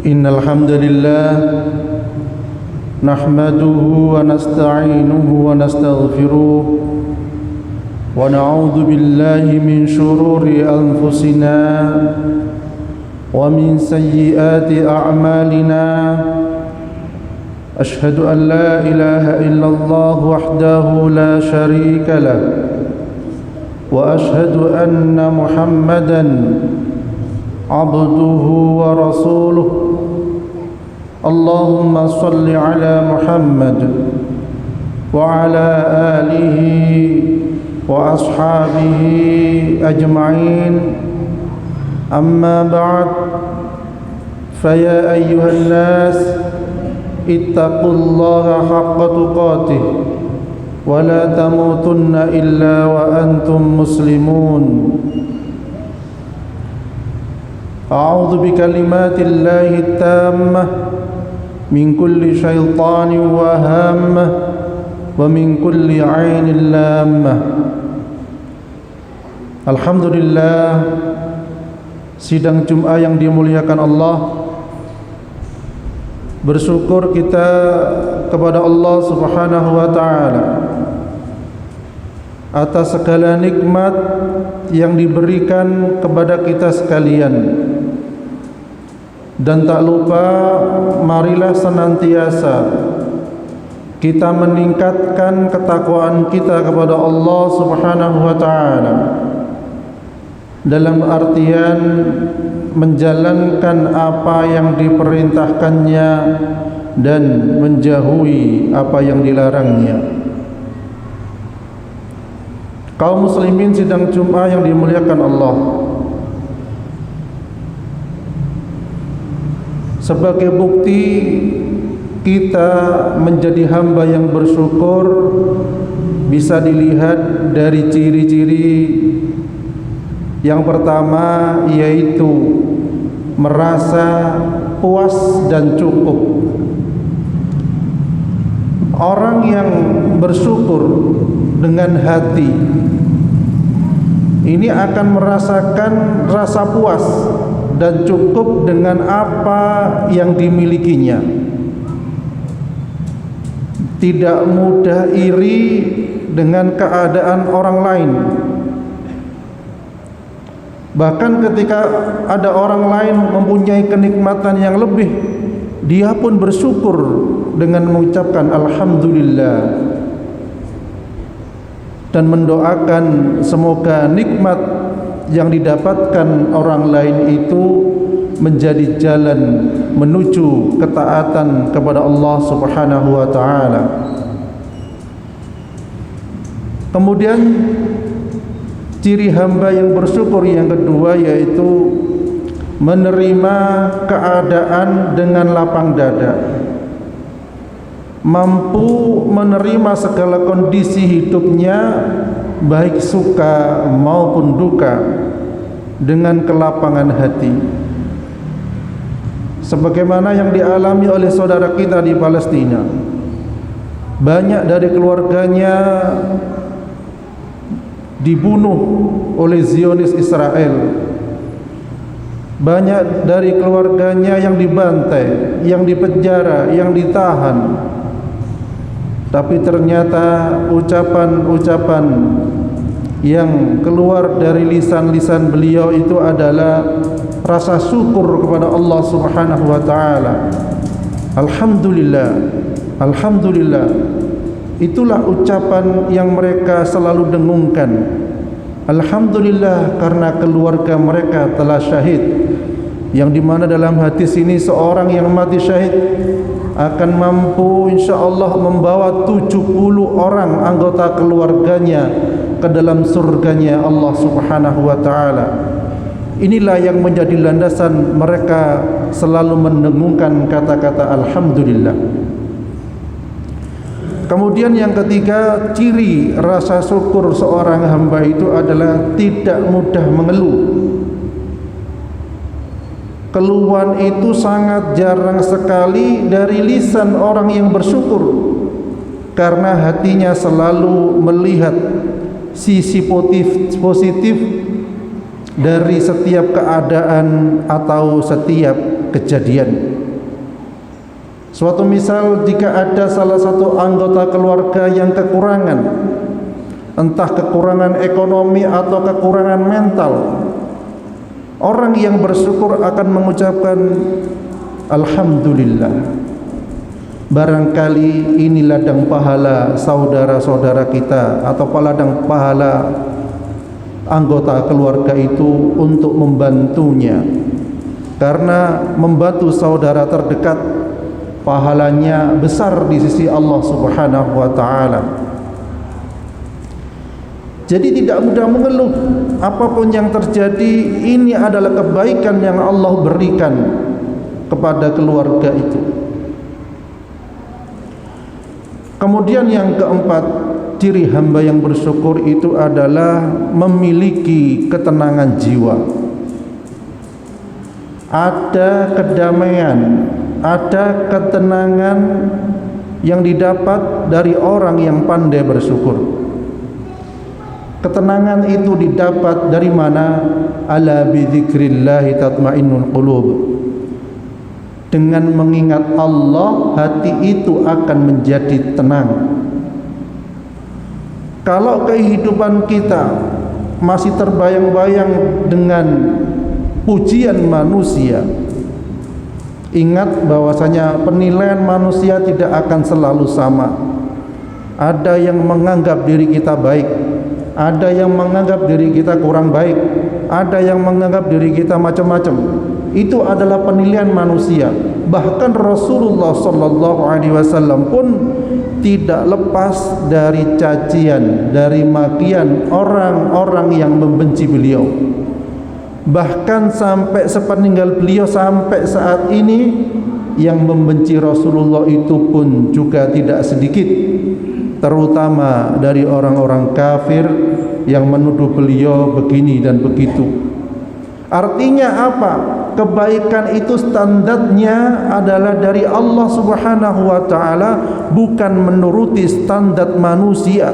إن الحمد لله نحمده ونستعينه ونستغفره ونعوذ بالله من شرور أنفسنا ومن سيئات أعمالنا أشهد أن لا إله إلا الله وحده لا شريك له وأشهد أن محمدًا عبده ورسوله اللهم صل على محمد وعلى آله وأصحابه أجمعين أما بعد فيا أيها الناس اتقوا الله حق تقاته ولا تموتن إلا وأنتم مسلمون أعوذ بكلمات الله التامة من كل شيطان وهامة ومن كل عين لامة. Alhamdulillah, sidang Jum'ah yang dimuliakan Allah, bersyukur kita kepada Allah Subhanahu wa ta'ala atas segala nikmat yang diberikan kepada kita sekalian. Dan tak lupa, marilah senantiasa kita meningkatkan ketakwaan kita kepada Allah Subhanahu wa ta'ala, dalam artian menjalankan apa yang diperintahkannya dan menjauhi apa yang dilarangnya. Kaum muslimin sidang Jum'ah yang dimuliakan Allah, sebagai bukti kita menjadi hamba yang bersyukur bisa dilihat dari ciri-ciri. Yang pertama yaitu merasa puas dan cukup. Orang yang bersyukur dengan hati ini akan merasakan rasa puas dan cukup dengan apa yang dimilikinya. Tidak mudah iri dengan keadaan orang lain. Bahkan ketika ada orang lain mempunyai kenikmatan yang lebih, dia pun bersyukur dengan mengucapkan alhamdulillah dan mendoakan semoga nikmat yang didapatkan orang lain itu menjadi jalan menuju ketaatan kepada Allah Subhanahu wa ta'ala. Kemudian ciri hamba yang bersyukur yang kedua yaitu menerima keadaan dengan lapang dada, mampu menerima segala kondisi hidupnya baik suka maupun duka dengan kelapangan hati, sebagaimana yang dialami oleh saudara kita di Palestina. Banyak dari keluarganya dibunuh oleh Zionis Israel. Banyak dari keluarganya yang dibantai, yang dipenjara, yang ditahan. Tapi ternyata ucapan-ucapan yang keluar dari lisan-lisan beliau itu adalah rasa syukur kepada Allah Subhanahu wa ta'ala. Alhamdulillah, alhamdulillah. Itulah ucapan yang mereka selalu dengungkan. Alhamdulillah karena keluarga mereka telah syahid. Yang dimana dalam hadis ini seorang yang mati syahid akan mampu insyaallah membawa 70 orang anggota keluarganya ke dalam surganya Allah Subhanahu wa ta'ala. Inilah yang menjadi landasan mereka selalu mendengungkan kata-kata alhamdulillah. Kemudian yang ketiga, ciri rasa syukur seorang hamba itu adalah tidak mudah mengeluh. Keluhan itu sangat jarang sekali dari lisan orang yang bersyukur, karena hatinya selalu melihat sisi positif dari setiap keadaan atau setiap kejadian. Suatu misal, jika ada salah satu anggota keluarga yang kekurangan, entah kekurangan ekonomi atau kekurangan mental, orang yang bersyukur akan mengucapkan alhamdulillah. Barangkali ini ladang pahala saudara-saudara kita atau ladang pahala anggota keluarga itu untuk membantunya, karena membantu saudara terdekat pahalanya besar di sisi Allah Subhanahu wa taala. Jadi tidak mudah mengeluh, apapun yang terjadi ini adalah kebaikan yang Allah berikan kepada keluarga itu. Kemudian yang keempat, ciri hamba yang bersyukur itu adalah memiliki ketenangan jiwa. Ada kedamaian, ada ketenangan yang didapat dari orang yang pandai bersyukur. Ketenangan itu didapat dari mana? Ala bi dzikrillahi tatmainnul qulub. Dengan mengingat Allah, hati itu akan menjadi tenang. Kalau kehidupan kita masih terbayang-bayang dengan pujian manusia, ingat bahwasanya penilaian manusia tidak akan selalu sama. Ada yang menganggap diri kita baik, ada yang menganggap diri kita kurang baik, ada yang menganggap diri kita macam-macam. Itu adalah penilaian manusia. Bahkan Rasulullah sallallahu alaihi wasallam pun tidak lepas dari cacian, dari makian orang-orang yang membenci beliau. Bahkan sampai sepeninggal beliau sampai saat ini, yang membenci Rasulullah itu pun juga tidak sedikit, terutama dari orang-orang kafir yang menuduh beliau begini dan begitu. Artinya apa? Kebaikan itu standarnya adalah dari Allah Subhanahu wa taala, bukan menuruti standar manusia.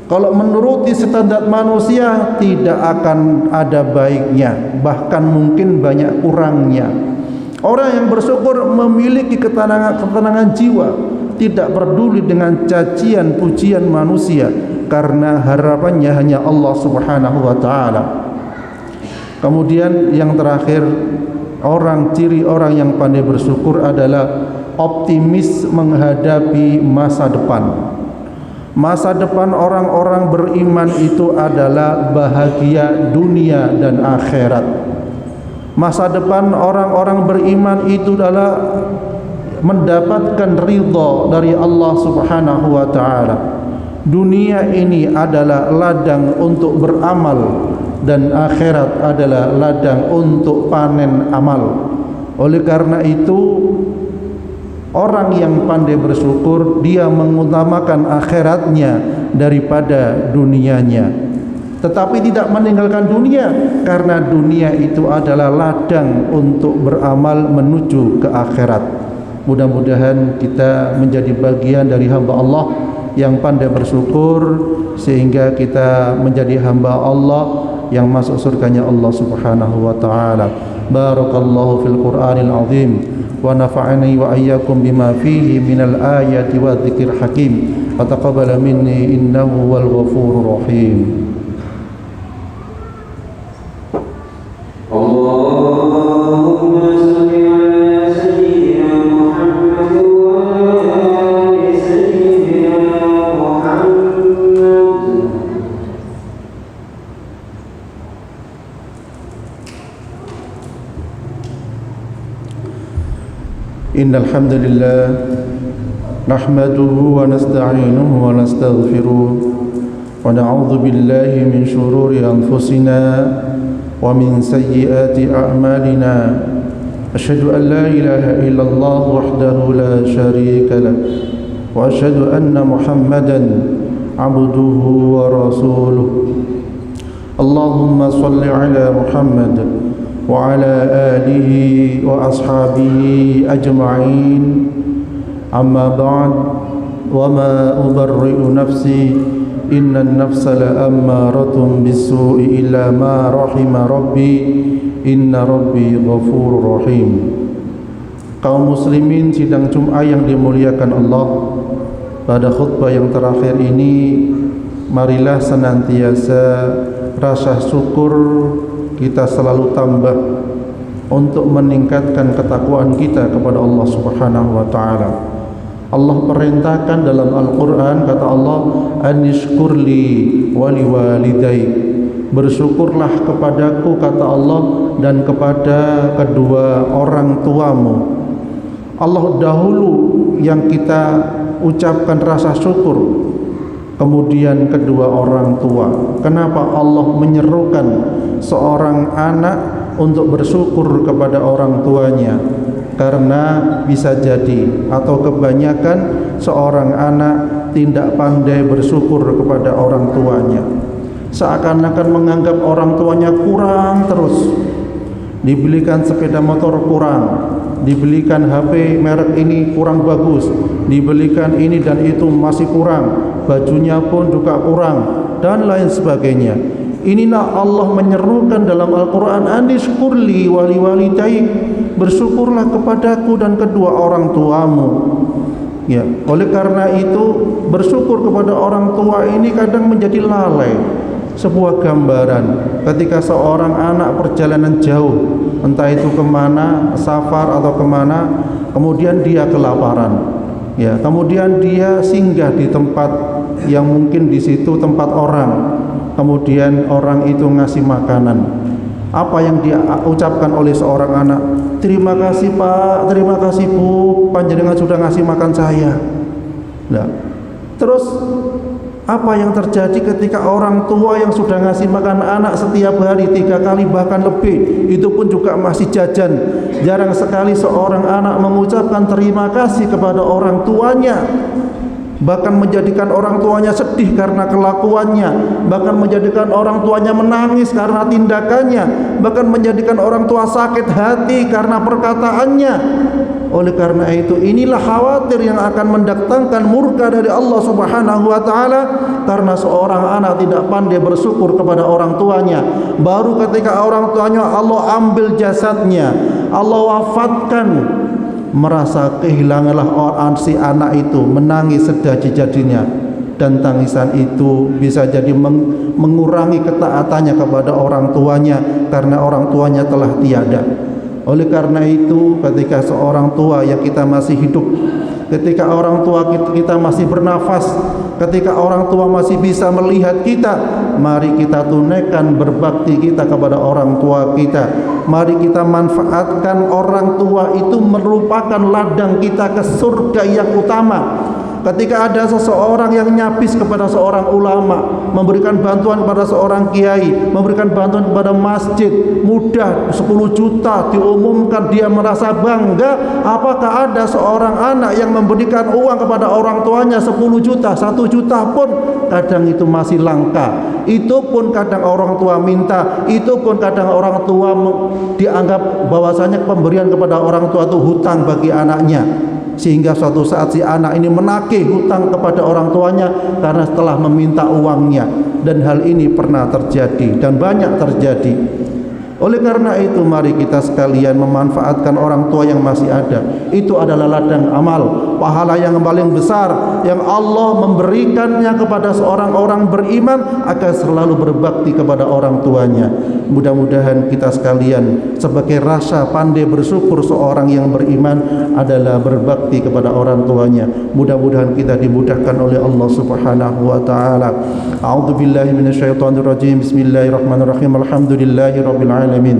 Kalau menuruti standar manusia tidak akan ada baiknya, bahkan mungkin banyak kurangnya. Orang yang bersyukur memiliki ketenangan jiwa, tidak peduli dengan cacian pujian manusia, karena harapannya hanya Allah Subhanahu wa taala. Kemudian yang terakhir, ciri orang yang pandai bersyukur adalah optimis menghadapi masa depan. Masa depan orang-orang beriman itu adalah bahagia dunia dan akhirat. Masa depan orang-orang beriman itu adalah mendapatkan ridha dari Allah Subhanahu wa taala. Dunia ini adalah ladang untuk beramal, dan akhirat adalah ladang untuk panen amal. Oleh karena itu, orang yang pandai bersyukur, dia mengutamakan akhiratnya daripada dunianya, tetapi tidak meninggalkan dunia, karena dunia itu adalah ladang untuk beramal menuju ke akhirat. Mudah-mudahan kita menjadi bagian dari hamba Allah yang pandai bersyukur, sehingga kita menjadi hamba Allah yang masuk surganya Allah Subhanahu wa taala. Barakallahu fil Qur'anil azim wa nafa'ani wa iyyakum bima fihi minal ayati wa dzikril hakim. Wa taqabbala minni innahu wal ghafurur rahim. Allahumma shalli ala sayyidina Muhammad wa ala sayyidina Muhammad. Innal hamdalillah nahmaduhu wa nasta'inuhu wa nastaghfiruh wa na'udzu billahi min shururi anfusina wa min sayyiati a'malina. Asyhadu an la ilaha illallah wahdahu la syarika lah wa asyhadu anna Muhammadan abduhu wa rasuluh. Allahumma shalli ala Muhammad wa ala alihi wa ashabihi ajma'in. Amma ba'd, wa ma ubarri'u nafsi inna an-nafsa la'ammaratun bis-su'i illa ma rahima rabbi inna rabbi ghafurur rahim. Kaum muslimin sidang Jum'ah yang dimuliakan Allah, pada khutbah yang terakhir ini marilah senantiasa rasa syukur kita selalu tambah untuk meningkatkan ketakwaan kita kepada Allah Subhanahu wa taala. Allah perintahkan dalam Al-Qur'an, kata Allah, anishkurli wali walidai, bersyukurlah kepadaku, kata Allah, dan kepada kedua orang tuamu. Allah dahulu yang kita ucapkan rasa syukur, kemudian kedua orang tua. Kenapa Allah menyerukan seorang anak untuk bersyukur kepada orang tuanya? Karena bisa jadi atau kebanyakan seorang anak tidak pandai bersyukur kepada orang tuanya, seakan-akan menganggap orang tuanya kurang terus. Dibelikan sepeda motor kurang, dibelikan HP merek ini kurang bagus, dibelikan ini dan itu masih kurang, bajunya pun juga kurang, dan lain sebagainya. Inilah Allah menyerukan dalam Al-Quran, anishkurli wali walidaik, bersyukurlah kepadaku dan kedua orang tuamu. Ya, oleh karena itu bersyukur kepada orang tua ini kadang menjadi lalai. Sebuah gambaran ketika seorang anak perjalanan jauh, entah itu kemana, safar atau kemana, kemudian dia kelaparan, ya, kemudian dia singgah di tempat yang mungkin di situ tempat orang, kemudian orang itu ngasih makanan. Apa yang dia ucapkan oleh seorang anak? Terima kasih Pak, terima kasih Bu, panjenengan sudah ngasih makan saya. Nah, terus apa yang terjadi ketika orang tua yang sudah ngasih makan anak setiap hari 3 kali bahkan lebih, itu pun juga masih jajan? Jarang sekali seorang anak mengucapkan terima kasih kepada orang tuanya, bahkan menjadikan orang tuanya sedih karena kelakuannya, bahkan menjadikan orang tuanya menangis karena tindakannya, bahkan menjadikan orang tua sakit hati karena perkataannya. Oleh karena itu, inilah khawatir yang akan mendatangkan murka dari Allah Subhanahu wa taala, karena seorang anak tidak pandai bersyukur kepada orang tuanya. Baru ketika orang tuanya Allah ambil jasadnya, Allah wafatkan, merasa kehilanganlah orang si anak itu, menangis sejadi-jadinya, dan tangisan itu bisa jadi mengurangi ketaatannya kepada orang tuanya karena orang tuanya telah tiada. Oleh karena itu, ketika seorang tua yang kita masih hidup, ketika orang tua kita masih bernafas, ketika orang tua masih bisa melihat kita, mari kita tunaikan berbakti kita kepada orang tua kita. Mari kita manfaatkan orang tua itu merupakan ladang kita ke surga yang utama. Ketika ada seseorang yang nyapis kepada seorang ulama, memberikan bantuan kepada seorang kiai, memberikan bantuan kepada masjid, mudah 10 juta diumumkan, dia merasa bangga. Apakah ada seorang anak yang memberikan uang kepada orang tuanya 10 juta, 1 juta pun kadang itu masih langka. Itu pun kadang orang tua minta, itu pun kadang orang tua dianggap bahwasanya pemberian kepada orang tua itu hutang bagi anaknya, sehingga suatu saat si anak ini menagih hutang kepada orang tuanya karena telah meminta uangnya. Dan hal ini pernah terjadi dan banyak terjadi. Oleh karena itu, mari kita sekalian memanfaatkan orang tua yang masih ada. Itu adalah ladang amal, pahala yang paling besar yang Allah memberikannya kepada seorang orang beriman agar selalu berbakti kepada orang tuanya. Mudah-mudahan kita sekalian sebagai rasa pandai bersyukur seorang yang beriman adalah berbakti kepada orang tuanya. Mudah-mudahan kita dimudahkan oleh Allah Subhanahu wa taala. A'udzubillahi minasyaitonir rajim. Bismillahirrahmanirrahim. Alhamdulillahirabbil alamin.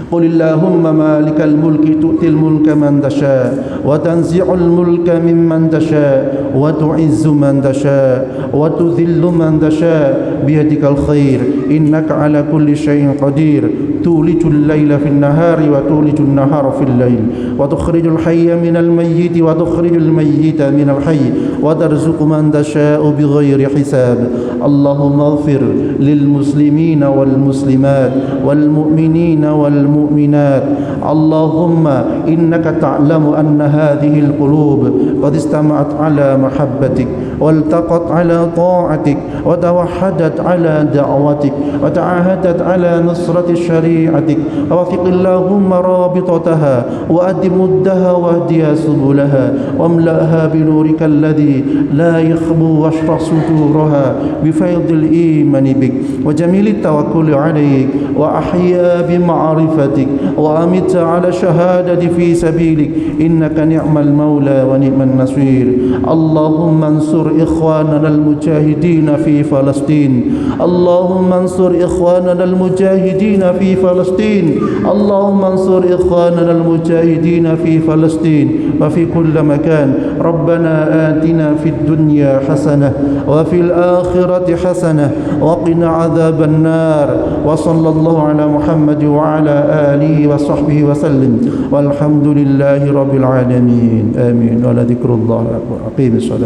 قل اللهم مالك الملك تؤتي الملك من تشاء وتنزع الملك ممن تشاء وتعز من تشاء وتذل من تشاء بيدك الخير إنك على كل شيء قدير تولج الليل في النهار وتولج النهار في الليل وتخرج الحي من الميت وتخرج الميت من الحي وترزق من تشاء بغير حساب اللهم اغفر للمسلمين والمسلمات والمؤمنين والمؤمنات اللهم إنك تعلم أن هذه القلوب قد استمعت على محبتك والتقت على طاعتك وتوحدت على دعوتك وتعاهدت على نصرة الشريعة شريعتك ووفق اللهم رابطتها وأد مدها واهدها سبلها واملأها بنورك الذي لا يخبو واشرح صدورها بفيض الإيمان بك وجميل التوكل عليك وأحيا بمعرفتك وأمت على شهادة في سبيلك إنك نعم المولى ونعم النصير. اللهم انصر إخواننا المجاهدين في فلسطين، اللهم انصر إخواننا المجاهدين في فلسطين، اللهم انصر إخواننا المجاهدين في فلسطين وفي كل مكان. ربنا آتنا في الدنيا حسنة وفي الآخرة حسنة وقنا عذاب النار. وصلى الله على محمد وعلى آله وصحبه وسلم والحمد لله رب العالمين. آمين. ولذكر الله أكبر. أقيم الصلاة.